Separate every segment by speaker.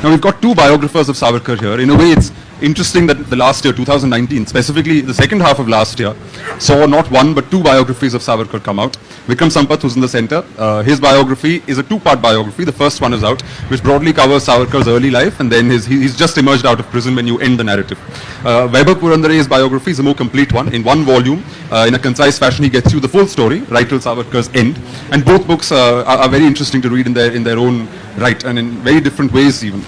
Speaker 1: Now we've got two biographers of Savarkar here. In a way, it's interesting that the last year, 2019, specifically the second half of last year, saw not one but two biographies of Savarkar come out. Vikram Sampath, who's in the center, his biography is a two-part biography. The first one is out, which broadly covers Savarkar's early life, and then he's just emerged out of prison when you end the narrative. Vaibhav Purandare's biography is a more complete one. In one volume, in a concise fashion, he gets you the full story, right till Savarkar's end. And both books are very interesting to read in their own right, and in very different ways even.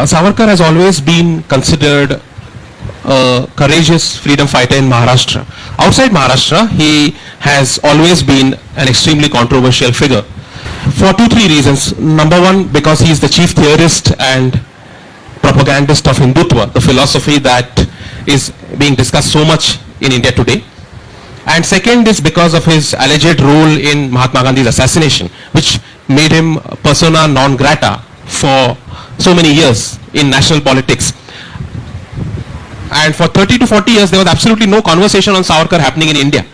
Speaker 2: Savarkar has always been considered a courageous freedom fighter in Maharashtra. Outside Maharashtra, he has always been an extremely controversial figure for three reasons. Number one, because he is the chief theorist and propagandist of Hindutva, the philosophy that is being discussed so much in India today. And second is because of his alleged role in Mahatma Gandhi's assassination, which made him persona non grata for so many years in national politics. And for 30 to 40 years, there was absolutely no conversation on Savarkar happening in India.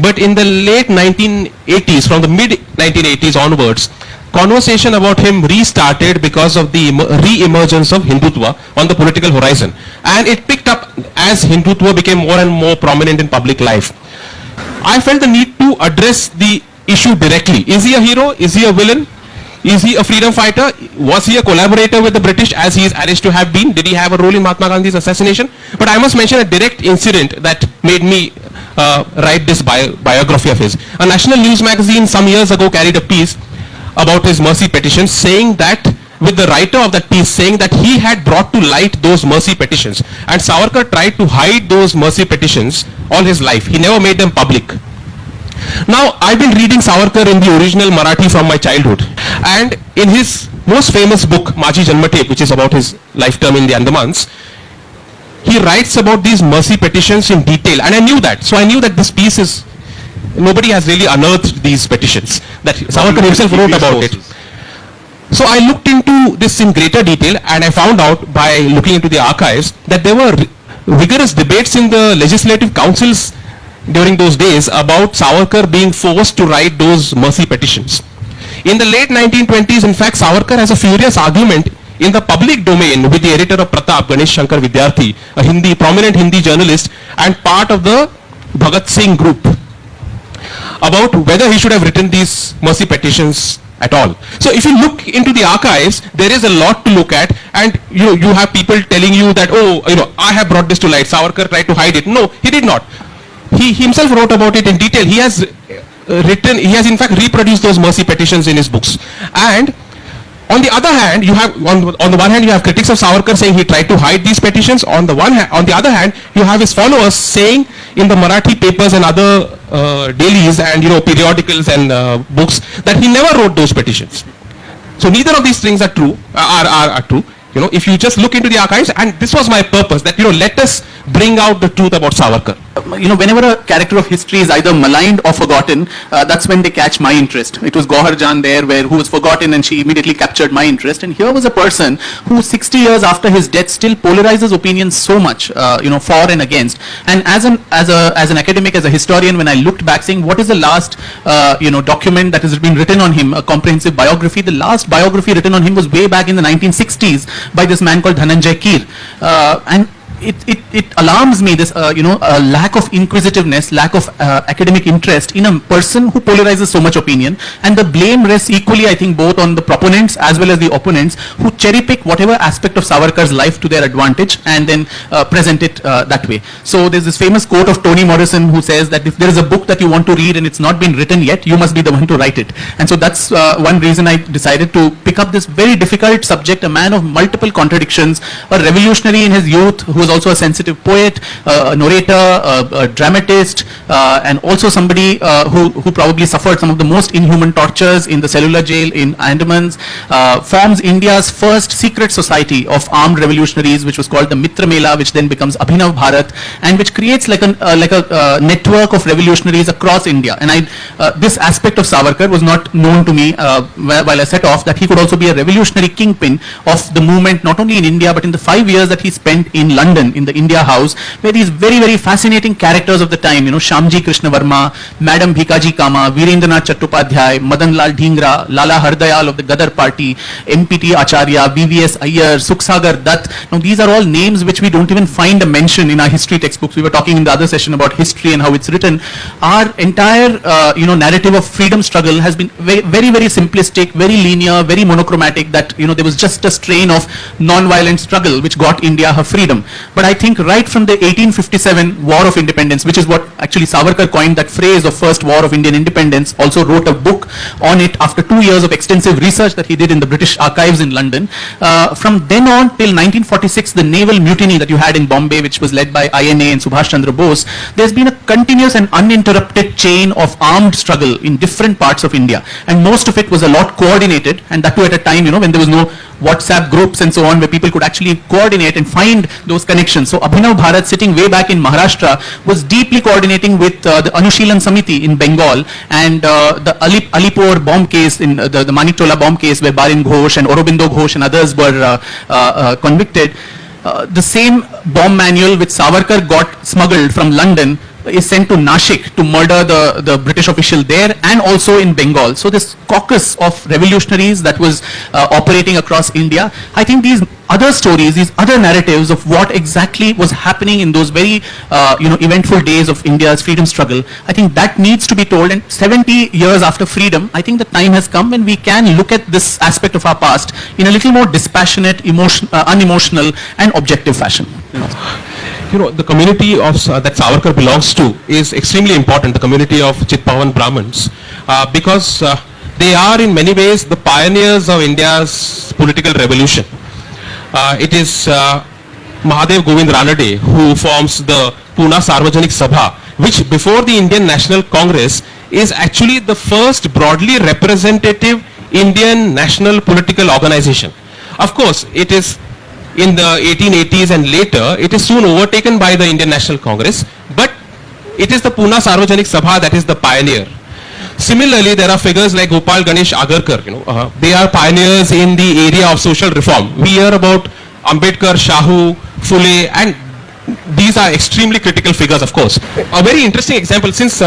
Speaker 2: But in the late 1980s, from the mid 1980s onwards, conversation about him restarted because of the re-emergence of Hindutva on the political horizon. And it picked up as Hindutva became more and more prominent in public life. I felt the need to address the issue directly. Is he a hero? Is he a villain? Is he a freedom fighter? Was he a collaborator with the British as he is alleged to have been? Did he have a role in Mahatma Gandhi's assassination? But I must mention a direct incident that made me write this biography of his. A national news magazine some years ago carried a piece about his mercy petitions, saying that, with the writer of that piece saying that he had brought to light those mercy petitions. And Savarkar tried to hide those mercy petitions all his life. He never made them public. Now, I've been reading Savarkar in the original Marathi from my childhood. And in his most famous book, Maji Janmatep, which is about his lifetime in the Andamans, he writes about these mercy petitions in detail. And I knew that. So I knew that this piece is, nobody has really unearthed these petitions, that Savarkar himself wrote about it. So I looked into this in greater detail, and I found out by looking into the archives that there were vigorous debates in the legislative councils during those days about Savarkar being forced to write those mercy petitions. In the late 1920s, in fact, Savarkar has a furious argument in the public domain with the editor of Pratap, Ganesh Shankar Vidyarthi, a prominent Hindi journalist and part of the Bhagat Singh group, about whether he should have written these mercy petitions at all. So if you look into the archives, there is a lot to look at, and you have people telling you that, oh, I have brought this to light, Savarkar tried to hide it. No, he did not. He himself wrote about it in detail. He has in fact reproduced those mercy petitions in his books. And on the other hand, you have, on the one hand, you have critics of Savarkar saying he tried to hide these petitions. On the other hand, you have his followers saying in the Marathi papers and other dailies and periodicals and books that he never wrote those petitions. So neither of these things are true. Are true. If you just look into the archives, and this was my purpose, that let us bring out the truth about Savarkar.
Speaker 3: Whenever a character of history is either maligned or forgotten, that's when they catch my interest. It was Gauhar Jan there, who was forgotten, and she immediately captured my interest. And here was a person who 60 years after his death still polarizes opinions so much, for and against. And as an academic, as a historian, when I looked back saying what is the last document that has been written on him, a comprehensive biography, the last biography written on him was way back in the 1960s by this man called Dhananjay Keer. And it alarms me, this a lack of inquisitiveness, lack of academic interest in a person who polarizes so much opinion, and the blame rests equally, I think, both on the proponents as well as the opponents, who cherry pick whatever aspect of Savarkar's life to their advantage and then present it that way. So there's this famous quote of Toni Morrison who says that if there is a book that you want to read and it's not been written yet, you must be the one to write it. And so that's one reason I decided to pick up this very difficult subject, a man of multiple contradictions, a revolutionary in his youth who was also a sensitive poet, a narrator, a dramatist, and also somebody who probably suffered some of the most inhuman tortures in the cellular jail in Andamans, forms India's first secret society of armed revolutionaries, which was called the Mitra Mela, which then becomes Abhinav Bharat, and which creates like a network of revolutionaries across India. And this aspect of Savarkar was not known to me while I set off, that he could also be a revolutionary kingpin of the movement, not only in India, but in the 5 years that he spent in London, London in the India House, where these very, very fascinating characters of the time, Shamji Krishna Varma, Madam Bhikaji Kama, Virendranath Chattopadhyay, Madan Lal Dhingra, Lala Hardayal of the Gadar Party, MPT Acharya, VVS Iyer, Sukhsagar Dutt. Now, these are all names which we don't even find a mention in our history textbooks. We were talking in the other session about history and how it's written. Our entire, narrative of freedom struggle has been very, very, very simplistic, very linear, very monochromatic, that, there was just a strain of non-violent struggle which got India her freedom. But I think right from the 1857 War of Independence, which is what actually Savarkar coined that phrase of First War of Indian Independence, also wrote a book on it after 2 years of extensive research that he did in the British archives in London. From then on till 1946, the naval mutiny that you had in Bombay, which was led by INA and Subhash Chandra Bose, there's been a continuous and uninterrupted chain of armed struggle in different parts of India. And most of it was a lot coordinated, and that too at a time, when there was no WhatsApp groups and so on, where people could actually coordinate and find those connections. So Abhinav Bharat, sitting way back in Maharashtra, was deeply coordinating with the Anushilan Samiti in Bengal, and the Alipur bomb case, in the Maniktola bomb case, where Barin Ghosh and Aurobindo Ghosh and others were convicted. The same bomb manual which Savarkar got smuggled from London is sent to Nashik to murder the British official there, and also in Bengal. So this caucus of revolutionaries that was operating across India, I think these other stories, these other narratives of what exactly was happening in those very eventful days of India's freedom struggle, I think that needs to be told. And 70 years after freedom, I think the time has come when we can look at this aspect of our past in a little more dispassionate, unemotional and objective fashion.
Speaker 2: The community of that Savarkar belongs to is extremely important, the community of Chitpavan Brahmins, because they are in many ways the pioneers of India's political revolution. It is Mahadev Govind Ranade who forms the Pune Sarvajanik Sabha, which before the Indian National Congress is actually the first broadly representative Indian national political organization. Of course, it is in the 1880s and later, it is soon overtaken by the Indian National Congress, but it is the Pune Sarvajanik Sabha that is the pioneer. Similarly, there are figures like Gopal Ganesh Agarkar, they are pioneers in the area of social reform. We hear about Ambedkar, Shahu, Phule, and these are extremely critical figures, of course. A very interesting example, since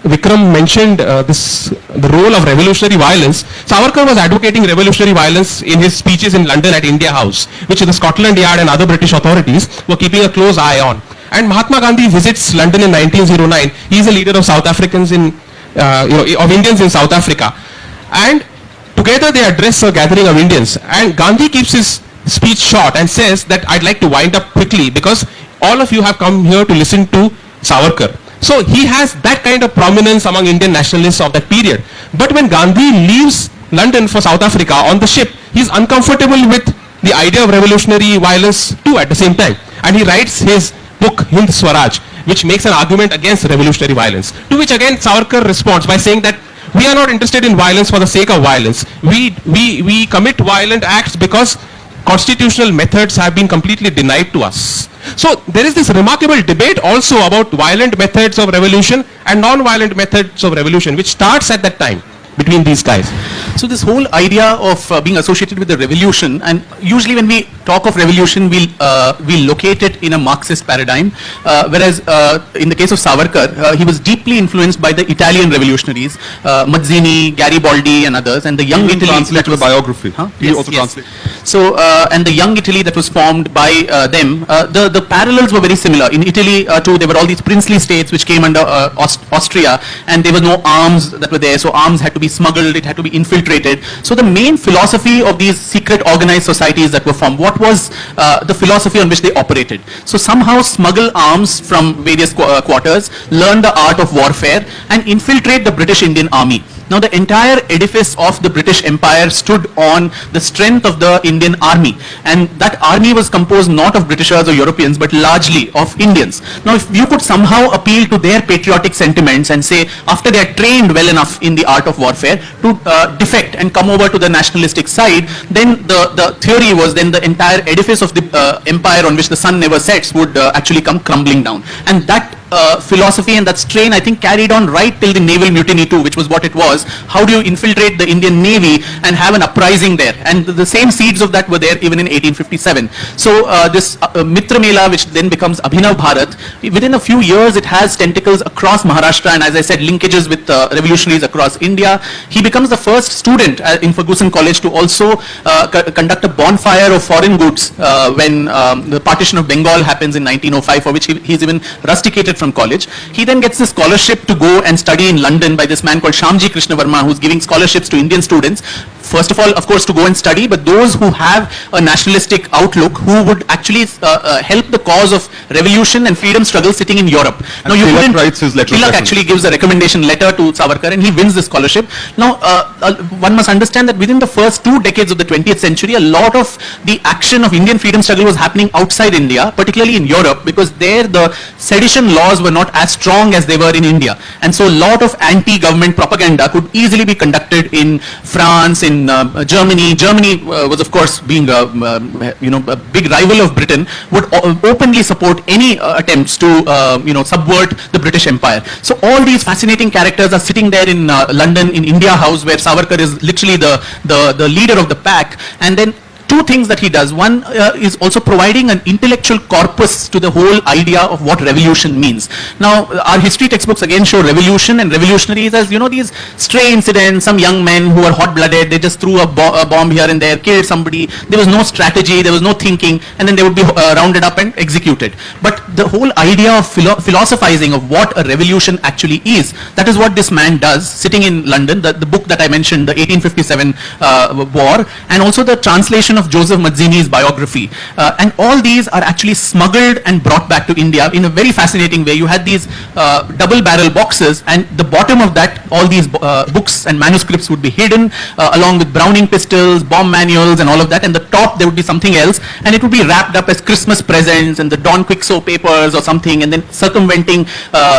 Speaker 2: Vikram mentioned the role of revolutionary violence. Savarkar was advocating revolutionary violence in his speeches in London at India House, which the Scotland Yard and other British authorities were keeping a close eye on. And Mahatma Gandhi visits London in 1909. He is a leader of South Africans of Indians in South Africa, and together they address a gathering of Indians. And Gandhi keeps his speech short and says that I'd like to wind up quickly because all of you have come here to listen to Savarkar. So he has that kind of prominence among Indian nationalists of that period. But when Gandhi leaves London for South Africa on the ship, he's uncomfortable with the idea of revolutionary violence too at the same time. And he writes his book Hind Swaraj, which makes an argument against revolutionary violence. To which again Savarkar responds by saying that we are not interested in violence for the sake of violence. We commit violent acts because constitutional methods have been completely denied to us. So there is this remarkable debate also about violent methods of revolution and non-violent methods of revolution, which starts at that time between these guys.
Speaker 3: So this whole idea of being associated with the revolution, and usually when we talk of revolution, we'll locate it in a Marxist paradigm, whereas in the case of Savarkar, he was deeply influenced by the Italian revolutionaries, Mazzini, Garibaldi and others, and the young Italy.
Speaker 1: Translate the biography.
Speaker 3: Huh?
Speaker 1: He
Speaker 3: Yes,
Speaker 1: also
Speaker 3: yes.
Speaker 1: translate.
Speaker 3: So, and the young Italy that was formed by them, the parallels were very similar. In Italy too, there were all these princely states which came under Austria, and there were no arms that were there, so arms had to be smuggled, it had to be infiltrated. So the main philosophy of these secret organized societies that were formed, what was the philosophy on which they operated? So somehow smuggle arms from various quarters, learn the art of warfare, and infiltrate the British Indian Army. Now the entire edifice of the British Empire stood on the strength of the Indian Army, and that army was composed not of Britishers or Europeans but largely of Indians. Now if you could somehow appeal to their patriotic sentiments and say after they are trained well enough in the art of warfare to defect and come over to the nationalistic side, then the theory was then the entire edifice of the empire on which the sun never sets would actually come crumbling down. And that philosophy and that strain, I think, carried on right till the naval mutiny too, which was what it was. How do you infiltrate the Indian Navy and have an uprising there? And the same seeds of that were there even in 1857. So this Mitra Mela, which then becomes Abhinav Bharat, within a few years it has tentacles across Maharashtra and, as I said, linkages with revolutionaries across India. He becomes the first student in Ferguson College to also conduct a bonfire of foreign goods when the partition of Bengal happens in 1905, for which he's even rusticated from college. He then gets a scholarship to go and study in London by this man called Shamji Krishna Verma, who's giving scholarships to Indian students. First of all, of course, to go and study, but those who have a nationalistic outlook, who would actually help the cause of revolution and freedom struggle sitting in Europe.
Speaker 1: And now, Tilak writes his letter.
Speaker 3: Tilak actually gives a recommendation letter to Savarkar and he wins the scholarship. Now, one must understand that within the first 2 decades of the 20th century, a lot of the action of Indian freedom struggle was happening outside India, particularly in Europe, because there the sedition laws were not as strong as they were in India. And so a lot of anti-government propaganda could easily be conducted in France, in Germany. Germany was, of course, being a big rival of Britain, would openly support any attempts to subvert the British Empire. So all these fascinating characters are sitting there in London, in India House, where Savarkar is literally the leader of the pack. And then 2 things that he does. One is also providing an intellectual corpus to the whole idea of what revolution means. Now, our history textbooks again show revolution and revolutionaries as, these stray incidents, some young men who are hot-blooded, they just threw a bomb here and there, killed somebody, there was no strategy, there was no thinking, and then they would be rounded up and executed. But the whole idea of philosophizing of what a revolution actually is, that is what this man does, sitting in London, the book that I mentioned, the 1857 war, and also the translation of Joseph Mazzini's biography. And all these are actually smuggled and brought back to India in a very fascinating way. You had these double-barrel boxes, and the bottom of that, all these books and manuscripts would be hidden along with Browning pistols, bomb manuals and all of that, and the top there would be something else, and it would be wrapped up as Christmas presents and the Don Quixote papers or something, and then circumventing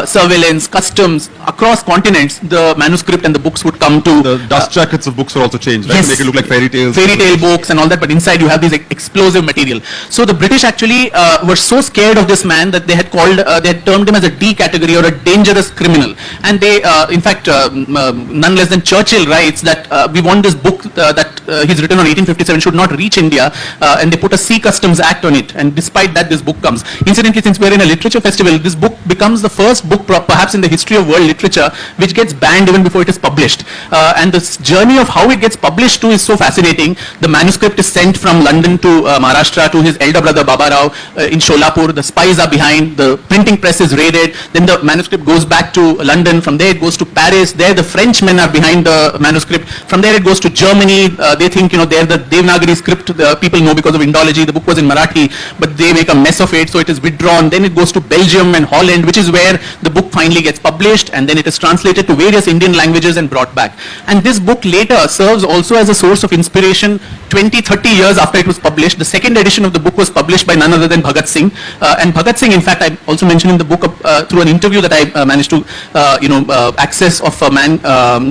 Speaker 3: surveillance, customs across continents. The manuscript and the books would come to...
Speaker 1: The dust jackets of books were also changed, right?
Speaker 3: Yes.
Speaker 1: To make it look like fairy tales.
Speaker 3: Fairy tale books and all that, but inside you have this explosive material. So the British actually were so scared of this man that they had termed him as a D category or a dangerous criminal. And they, in fact, none less than Churchill writes that we want this book that he's written on 1857 should not reach India, and they put a Sea Customs Act on it. And despite that, this book comes. Incidentally, since we're in a literature festival, this book becomes the first book perhaps in the history of world literature which gets banned even before it is published. And this journey of how it gets published too is so fascinating. The manuscript is sent from London to Maharashtra to his elder brother Baba Rao in Sholapur. The spies are behind, the printing press is raided, then the manuscript goes back to London, from there it goes to Paris, there the Frenchmen are behind the manuscript, from there it goes to Germany. They think, they're the Devanagari script, people know because of Indology, the book was in Marathi, but they make a mess of it, so it is withdrawn. Then it goes to Belgium and Holland, which is where the book finally gets published, and then it is translated to various Indian languages and brought back. And this book later serves also as a source of inspiration 20-30 years after it was published. The second edition of the book was published by none other than Bhagat Singh. And Bhagat Singh, in fact, I also mentioned in the book through an interview that I managed to access of a man,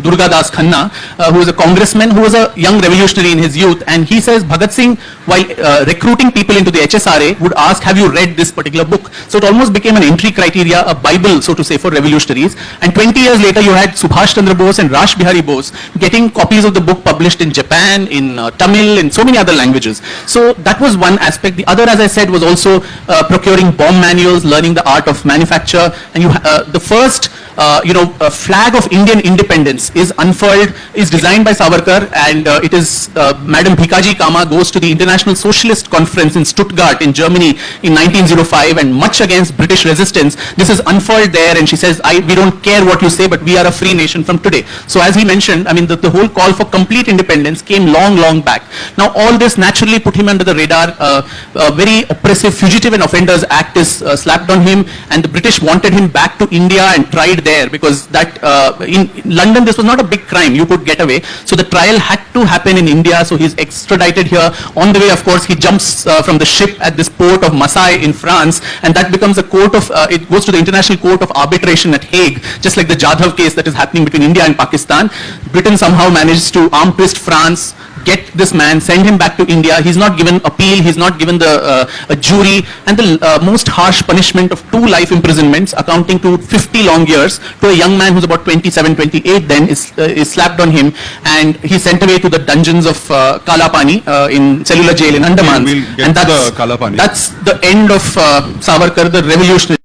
Speaker 3: Durga Das Khanna, who was a congressman who was a young revolutionary in his youth. And he says Bhagat Singh, while recruiting people into the HSRA, would ask, have you read this particular book? So it almost became an entry criteria, a Bible, so to say, for revolutionaries. And 20 years later, you had Subhash Chandra Bose and Rash Bihari Bose getting copies of the book published in Japan, in Tamil, in so many other languages. So that was one aspect. The other, as I said, was also procuring bomb manuals, learning the art of manufacture. And the first flag of Indian independence is unfurled, is designed by Savarkar, and it is Madam Bhikaji Kama goes to the International Socialist Conference in Stuttgart in Germany in 1905, and much against British resistance, this is unfurled there, and she says, we don't care what you say, but we are a free nation from today. So as he mentioned, the whole call for complete independence came long back. Now all this naturally put him under the radar. A very oppressive Fugitive and Offenders Act is slapped on him, and the British wanted him back to India and tried there, because that in London this was not a big crime, you could get away. So the trial had to happen in India, so he's extradited here. On the way, of course, he jumps from the ship at this port of Marseille in France, and that becomes a court of, it goes to the International Court of Arbitration at Hague, just like the Jadhav case that is happening between India and Pakistan. Britain somehow manages to arm twist France, get this man, send him back to India. He's not given appeal, he's not given the a jury, and the most harsh punishment of 2 life imprisonments amounting to 50 long years to a young man who's about 27, 28 then is slapped on him, and he's sent away to the dungeons of Kalapani in cellular jail in Andaman.
Speaker 1: We'll get
Speaker 3: and
Speaker 1: to the Kalapani.
Speaker 3: that's the end of Savarkar, the revolutionary.